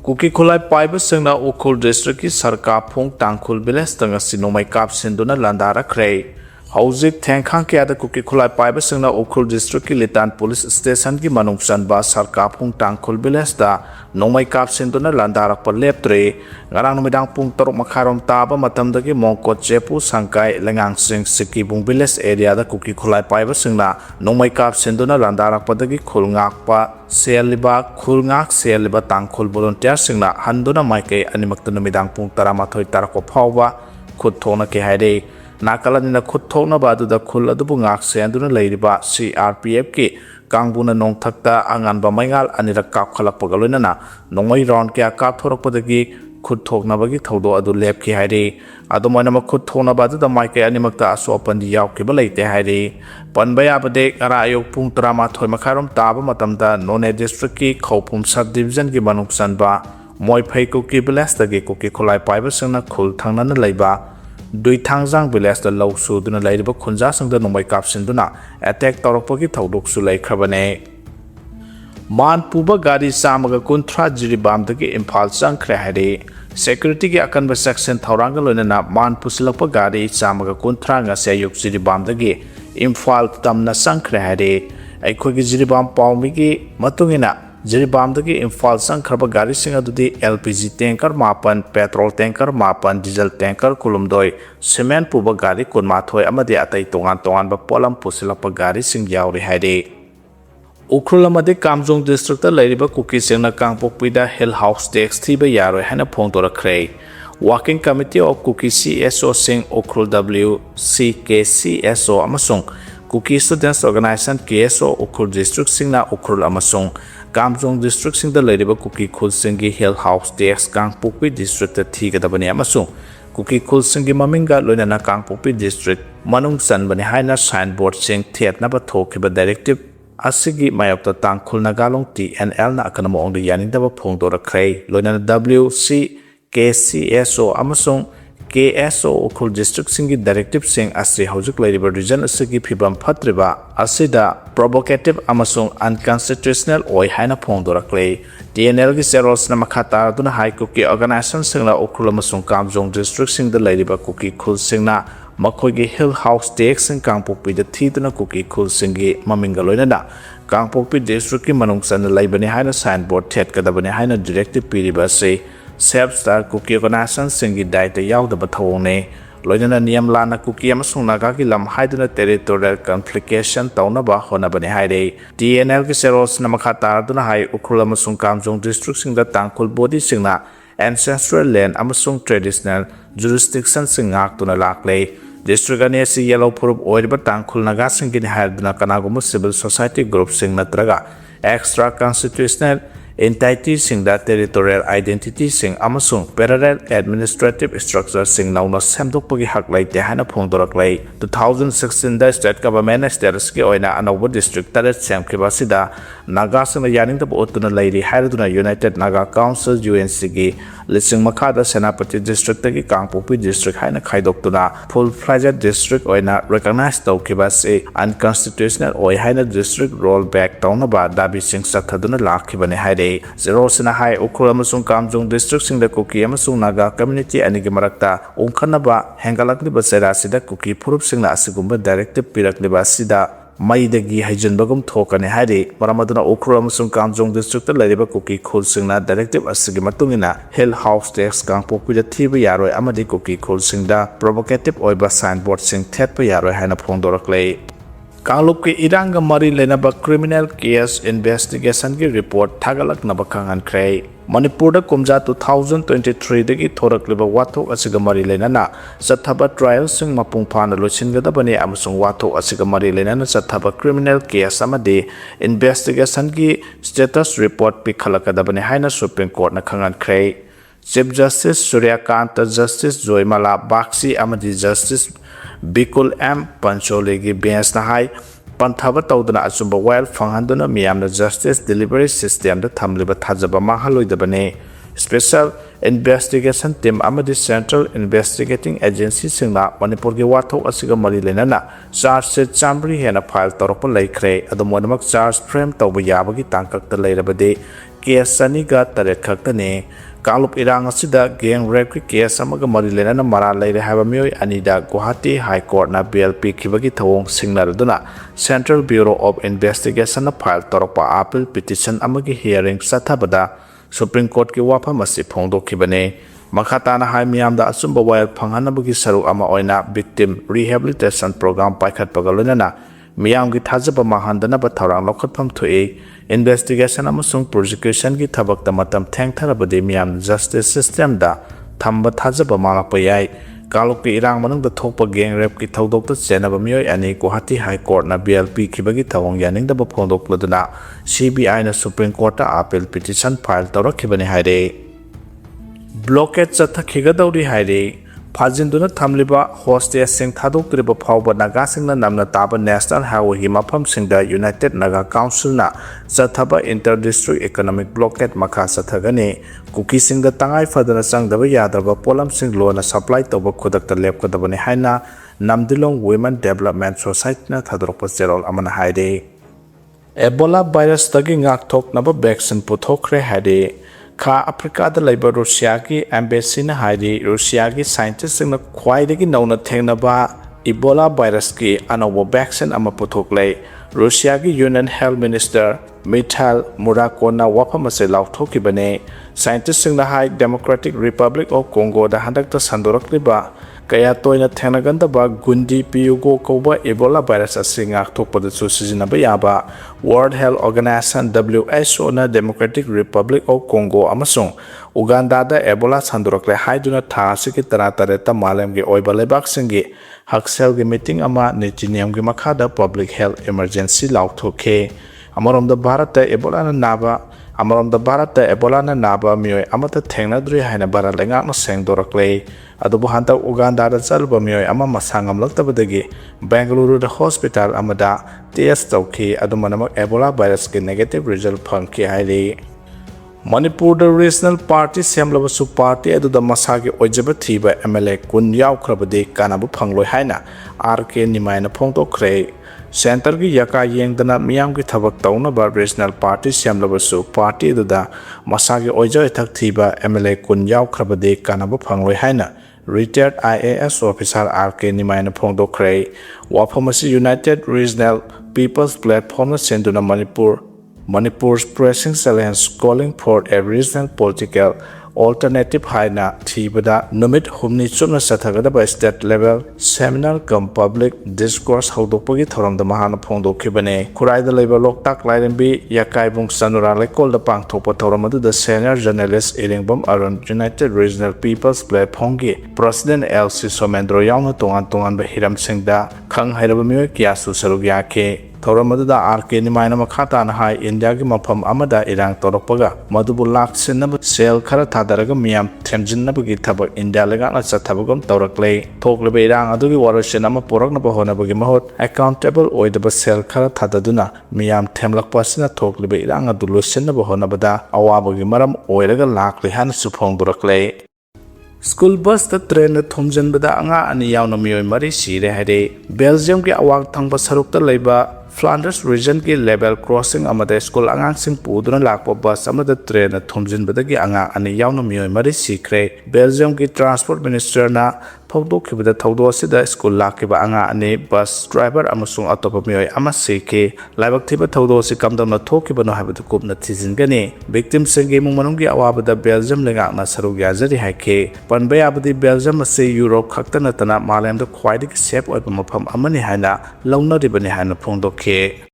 Kuki khulai paiba singna Ukhrul district ki sarka phung tangkhul village tanga sinomai kap sinduna landarakre. Hauzik thengkhang kya da kuki khulai paiba singna Ukhrul district ki litan police station ki manung sanba sarka phung tangkhul village da nomai kap sinduna landarak pa leptre. Ngarang numidang phung taruk makharom taba matamdagi mongkot jepu sangkai lengang sing sikibung village area da kuki khulai paiba singna nomai kap sinduna landarak pa dagi khulngak pa Seliba khulngak seliba tangkhul volunteer singna handuna maike animakta numidang pung taramathoi tarako phawba khut thona ke haire nakalanina khut thona ba du da khul adubu ngak senduna leiriba CRPF ki kangbuna nongthakta anganba maingal anirak kap khalakpa galonana nongmai round kya kap thorakpadagi khut thokna bagi thodo adu lep ki haire adumaina ma khut thona ba du da maike animakta asopan di yaw ke balaite haire panbaya bade ara ayok pung taramathoi makharom taba matamda none district ki khopum sub division ki manuk sanba moiphai kuki village da ge kuki khulai paiba singna khul thangnana leiba dui thangjang village da low su duna leiriba khunja sangda nomai kapsin duna attack torokpagi thodok su leikhrabane Manipur gari samaga kunthra jiribam dagi imphal changkhre haire security ki akanba section thoranga loinana Manipur silakpa gari samaga kunthra nga sayuk jiribam dagi imphal tamna sangkhre haire aikhogi jiribam pawmi ki matungina jiribam dagi imphal sangkhraba gari singa dudi LPG tanker mapan petrol tanker mapan diesel tanker kulumdoi cement puba gari kunmathoi amadi atai tongan ba polam pusilakpa gari sing yauri haire Ukhrul amadi Kamjong district ta leiriba kuki singna kangpokpida hill house tax thiba yaroi hana phongdorakre Working Committee of Kuki CSO Sing Ukhrul W CKCSO amasung Kuki Students Organization KSO Ukhrul District Singna Ukhrul amasung Kamjong District Sing da leiriba Kuki Khul Singi Hill House tax Kangpokpi District ta thigadabani amasung Kuki Khul Singi maminga loinana Kangpokpi District manung sanbani haina signboard sing thiatna ba thokiba directive asigi mayokta tangkhul nagalong TNL na akanamo ongda yanindaba phongdorakre loinana WC KCSO amasung KSO Ukhrul district singi directive sing asri haujuk leiriba region asigi phibam phatriba asida provocative amasung unconstitutional oi haina phongdorakle TNL gi seros na makhata duna high kuki organization singla Ukhrul amasung Kamjong district sing da leiriba kuki khul singna makhoigi hill house tax sing Kangpokpi da thiduna kuki khul singi maminga loinana Kangpokpi district ki manung san leibani haina signboard thet kadabani haina directive piriba se self-star kuki organization singi daita yaudaba thawone loinana niyam lana kuki amasung naga ki lam haiduna territorial confliction taunaba honabani haire TNL ki seros na makhata duna hai Ukhrul amasung Kamjong district sing da tangkhul body singna ancestral land amasung traditional jurisdiction sing ngak tuna lakle district ani si yellow purub oiriba tangkhul naga singi ni haiduna kanagum civil society group sing natraga extra constitutional entity sing da territorial identity sing amasung parallel administrative structure sing nauna semdokpagi hak laite hana phongdoraklai 2016 da state government status ki oina anoba district taret semkhiba sida naga sing yaning da otuna lairi haiduna united naga council UNC gi lising makhada senapati district ki Kangpokpi district haina khaidoktuna full fledged district oina recognize tawkiba se unconstitutional oi haina district roll back taunaba dabi sing sathaduna lakhibani haide zero sina hai Ukhrul amasung Kamjong district sing da kuki amasung naga community anigi marakta ongkhanaba hengalakliba serasida kuki phurup singna asigumba directive pirakliba sida maidagi haijanbagum thokane haire maramaduna Ukhrul amasung Kamjong district ta leiriba kuki khul singna directive asigi matungina hill house tax Kangpokpi da thiba yaroi amadi kuki khul singda provocative oiba signboard sing thetpa yaroi haina phongdorakle Kanglup ki iranga mari lenaba criminal case investigation ki report thagalak naba khangan khrei Manipur da kumja 2023 dagi thorakliba wathok asiga mari lenana sathaba trial sing mapung phana losingadabani amasung wathok asiga mari lenana sathaba criminal case amadi investigation ki status report pikhalakadabani haina Supreme Court na khangan khrei Chief Justice Suryakanta Justice Joymala Bakshi amadi Justice Bikul M Panchole gi bench na hai panthaba tawduna achumba well phanghanduna miyamna justice delivery system da thamliba thajaba mahaloi dabane Special Investigation Team amadi Central Investigating Agency singna Manipur gi wathok asiga mari lenana charge se chambri hena file torpa laikre adumonamak charge frame tawba yabagi tangkak ta leirabade case saniga taret khaktane Kalup irang asida gang rape ki case amaga mari lenana mara leire haba Meeoi anida Guwahati High Court na BLP kibagi thawong singnaraduna Central Bureau of Investigation na file torpa appeal petition amagi hearing sathabada Supreme Court ki wafam asi phongdokhibane makhatana hai miyamda asumba wayar phanghanabagi saruk ama oina victim rehabilitation program paikhatpaga loinana miyamgi thajaba mahandana ba thawrang lokhatpham thoi investigation amasung prosecution ki thabakta matam thengtharabade miyam justice system da thamba thajaba mangapa yai Kalok irang manung da thokpa gang rape ki thodok ta chenaba Meeoi ani Guwahati High Court na BLP kibagi thawong yaning da ba phondok laduna CBI na Supreme Court ta appeal petition file tawrakhibani haire blockade chathakhigadawri haire Fajinduna thamliba hostage sing thadoktriba phawba Naga singna namna taba National Highway hi mafam singda United Naga Council na chathaba inter-district economic blockade makha chathagani kuki singda tangai fadana changdaba yadaba polam sing lona supply toba khudakta lepkadabani haina Namdilong Women Development Society na thadrokpa cherol amana haide Ebola virus tagi ngak thok naba vaccine puthokre haide Kha Africa da laiba Russia ki embassy na haidi Russia ki scientists na khwaidagi nauna thengnaba Ebola virus ki anobo vaccine ama puthok lai Russia ki Union Health Minister Mikhail Murakona wafam ase lauthokibane scientists na hai Democratic Republic of Congo da handakta sandorakliba kaya toina thenaganda ba gundi piyugo koba Ebola virus ase ngak thokpada chu sijinaba yaba World Health Organization WHO na Democratic Republic of Congo amasung Uganda da Ebola sandorakle haiduna thasi ki tara malem gi oiba lebak singi haksel gi meeting ama nitiniam gi makhada public health emergency lauthokhe amarom da Bharat Ebola na naba amarom da Bharat Ebola na naba Meeoi amata thengnadri haina bara lengak na sengdorakle adubu hanta Uganda da chalba Meeoi ama masangam laktabadagi Bengaluru da hospital amada test tawki adumanamak Ebola virus ke negative result phangki haile Manipur da regional party semlabasu party aduda masagi ojaba thiba MLA kun yawkhrabade kanabu phangloi haina RK nimaina phongtokre Center ki yaka yengdana miyam ki thabak tawna ba regional party semlabasu party aduda masagi ojaba thak thiba MLA kun yawkhrabade kanabu phangloi haina Retired IAS officer RK nimaina phongtokre wafamasi United Regional People's Platform na senduna Manipur's pressing challenge calling for a regional political alternative haina thibada numit humni chumna sathagadaba state level seminar cum public discourse haudokpagi thoramda mahana phongdokhibane khuraida leiba loktak lairenbi yakaibung sanura lekol da pangthokpa thoramadu da senior journalist Iringbam Arun United Regional People's Platform gi President LC Somendro yauna tongan ba hiram singda khang hairaba Meeoi kyasu sarugyake Thoramadu da RK nimaina makhata na hai India ki mafam amada irang torokpaga madubu laksinnabu sel khara thadaraga miyam themjinnabagi thabak India legakna chathabagam tawrakle thokleba irang adugi waroshen ama poraknaba honabagi mahot accountable oidaba sel khara thadaduna miyam themlakpasina thokleba irang adu losinnaba honabada awabagi maram oiraga lakli hana suphongdurakle School bus ta train thomjanbada anga ani yauna Meeoi mari sire haire Belgium ki awak thangba sarukta leiba Flanders region ki level crossing amada school angang sing puduna lakpa bus amada train thomjinbadagi anga ani yauna Meeoi mari sikre Belgium ki transport minister na phawdokhibada thawdo asida school lakiba anga ani bus driver amasung atopa Meeoi ama sike laibak thiba thawdo si kamdamna thokibano habadu kupna thijingani victim singi mungmanunggi awabada Belgium lengakna saruk yazari haike panbai abadi Belgium ase Europe khaktana tana malemda khwaidiki safe oiba mafam amani haina launaribani haina phongdokhe